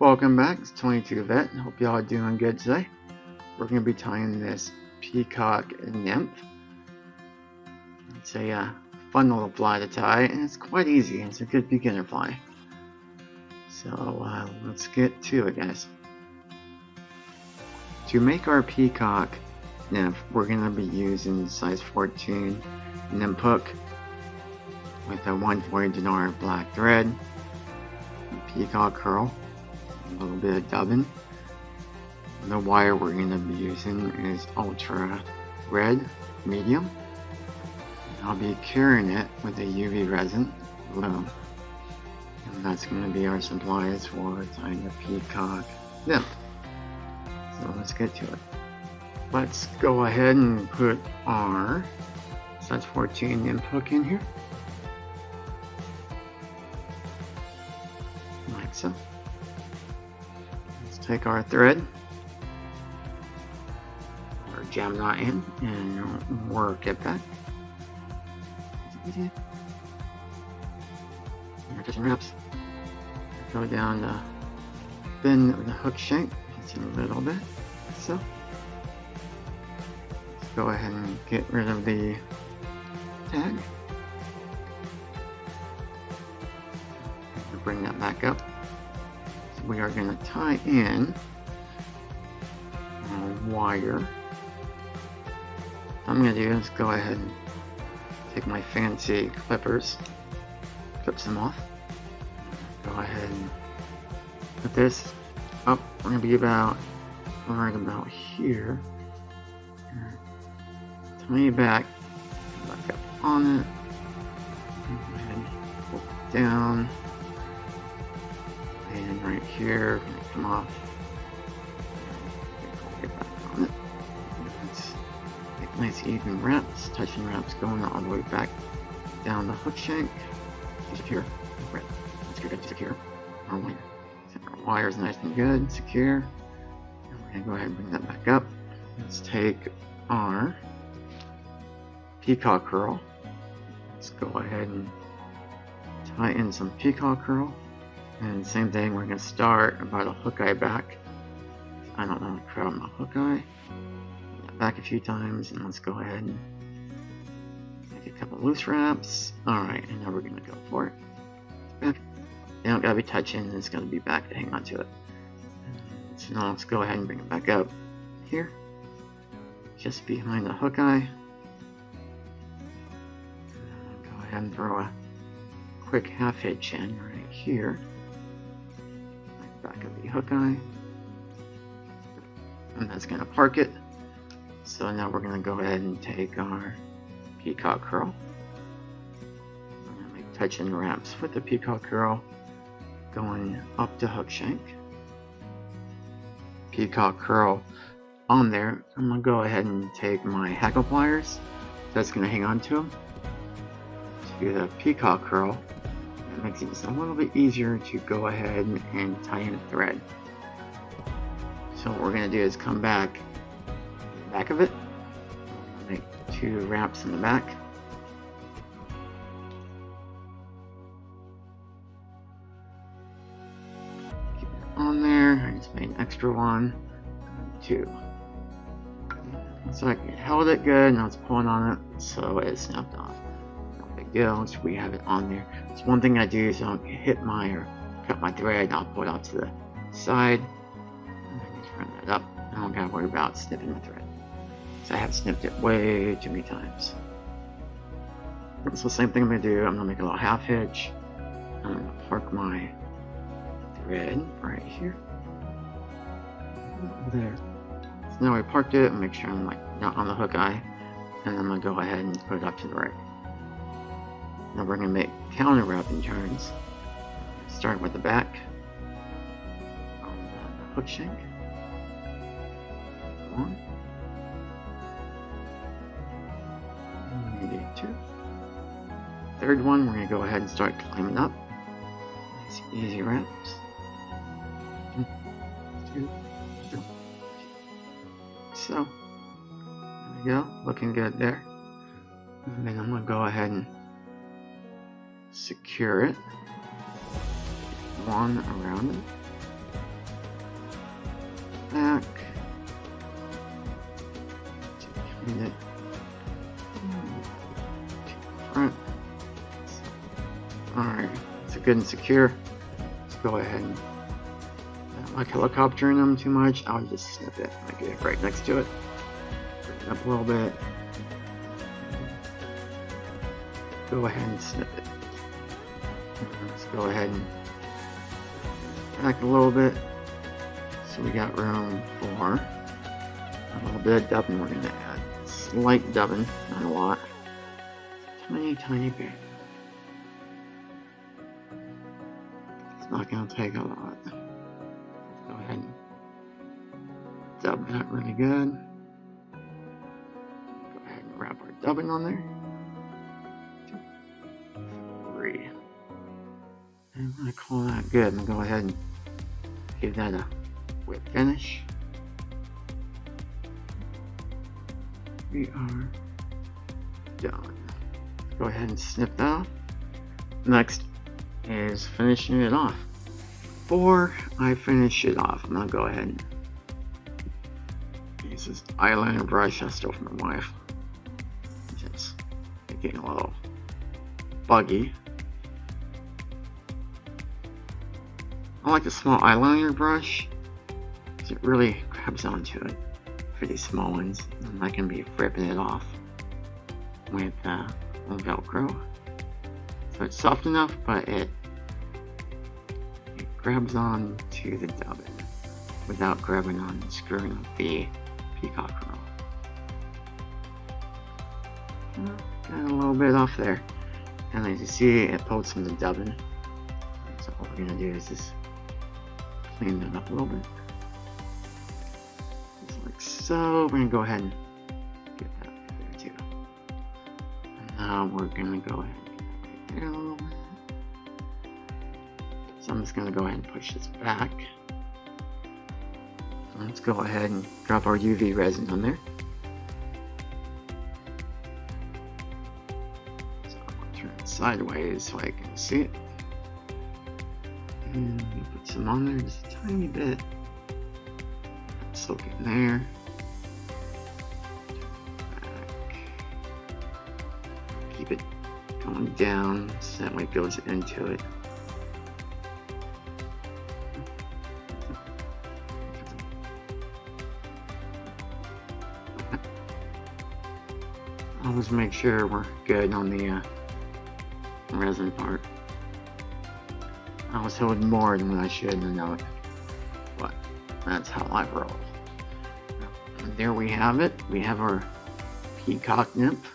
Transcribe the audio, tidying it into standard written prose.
Welcome back, it's 22 Vet. Hope y'all are doing good today. We're going to be tying this Peacock Nymph. It's a fun little fly to tie, and it's quite easy. It's a good beginner fly. So let's get to it, guys. To make our Peacock Nymph, we're going to be using size 14 nymph hook with a 140 dinar black thread, peacock curl, a little bit of dubbing. The wire we're going to be using is Ultra red medium. I'll be curing it with a UV resin, Loon. And that's going to be our supplies for tying the Peacock Nymph. So let's get to it. Let's go ahead and put our size 14 nymph hook in here. Like so. Let's take our thread, or jam knot in, and work it back. Just wraps. Go down the bend with the hook shank just a little bit. So let's go ahead and get rid of the tag. Bring that back up. So we are going to tie in a wire. What I'm going to do is go ahead and take my fancy clippers, clip some off. Go ahead and put this up. We're going to be about right about here. Tie it back up on it. Go ahead and pull it down. And right here, come off. Get back on it. Let's make nice even wraps, touching wraps going all the way back down the hook shank. Secure. Right. Let's get to secure our wire. So our wire is nice and good, secure. And we're gonna go ahead and bring that back up. Let's take our peacock curl. Let's go ahead and tie in some peacock curl. And same thing, we're going to start about a hook eye back. I don't want to crowd my hook eye. Back a few times, and let's go ahead and make a couple loose wraps. Alright, and now we're going to go for it. Back. You don't got to be touching, it's going to be back to hang on to it. So now let's go ahead and bring it back up here. Just behind the hook eye. Go ahead and throw a quick half hitch in right here. Back of the hook eye, and that's going to park it. So now we're going to go ahead and take our peacock curl. I'm going to make touching wraps with the peacock curl going up the hook shank. Peacock curl on there. I'm going to go ahead and take my hackle pliers. That's going to hang on to them. To the peacock curl. It makes it just a little bit easier to go ahead and tie in a thread. So what we're going to do is come back of it, make two wraps in the back. Keep it on there. I just made an extra one, two. So I held it good, now it's pulling on it, so it snapped off. Deal, so we have it on there. It's one thing I do is I don't hit my or cut my thread. I'll pull it out to the side and then turn that up. I don't gotta worry about snipping the thread. So I have snipped it way too many times. So same thing I'm gonna do. I'm gonna make a little half hitch. I'm gonna park my thread right here. There. So now I parked it and make sure I'm not on the hook eye. And I'm gonna go ahead and put it up to the right. Now we're going to make counter wrapping turns. Start with the back on the hook shank. One. Maybe two. Third one, we're going to go ahead and start climbing up. Nice easy wraps. Two. So, there we go. Looking good there. And then I'm going to go ahead and secure it. One around it. back. Behind it. Front. Alright, it's good and secure. Let's go ahead and not like helicoptering them too much. I'll just snip it. I get it right next to it. Bring it up a little bit. Go ahead and snip it. Let's go ahead and back a little bit. So we got room for a little bit of dubbing we're going to add. Slight dubbing, not a lot. Tiny bit. It's not going to take a lot. Let's go ahead and dub that really good. Go ahead and wrap our dubbing on there. 2, 3. And I call that good. I'm going to go ahead and give that a wet finish. We are done. Go ahead and snip that off. Next is finishing it off. Before I finish it off, I'm gonna go ahead and use this eyeliner brush I stole from my wife. Just getting a little buggy. I like the small eyeliner brush because it really grabs onto it for these small ones, and I can be ripping it off with Velcro. So it's soft enough, but it grabs on to the dubbing without grabbing on and screwing up the peacock roll. Got a little bit off there, and as you see, it pulls from the dubbing. So what we're gonna do is just clean that up a little bit. Just like so. We're gonna go ahead and get that there too. And now we're gonna go ahead and get that right there a little bit. So I'm just gonna go ahead and push this back. So let's go ahead and drop our UV resin on there. So I'm gonna turn it sideways so I can see it. And put some on there, just a tiny bit. Soak it in there. Back. Keep it going down so that way it goes into it. Always make sure we're good on the resin part. I was holding more than I should in the note, but that's how I roll. And there we have it. We have our peacock nymph.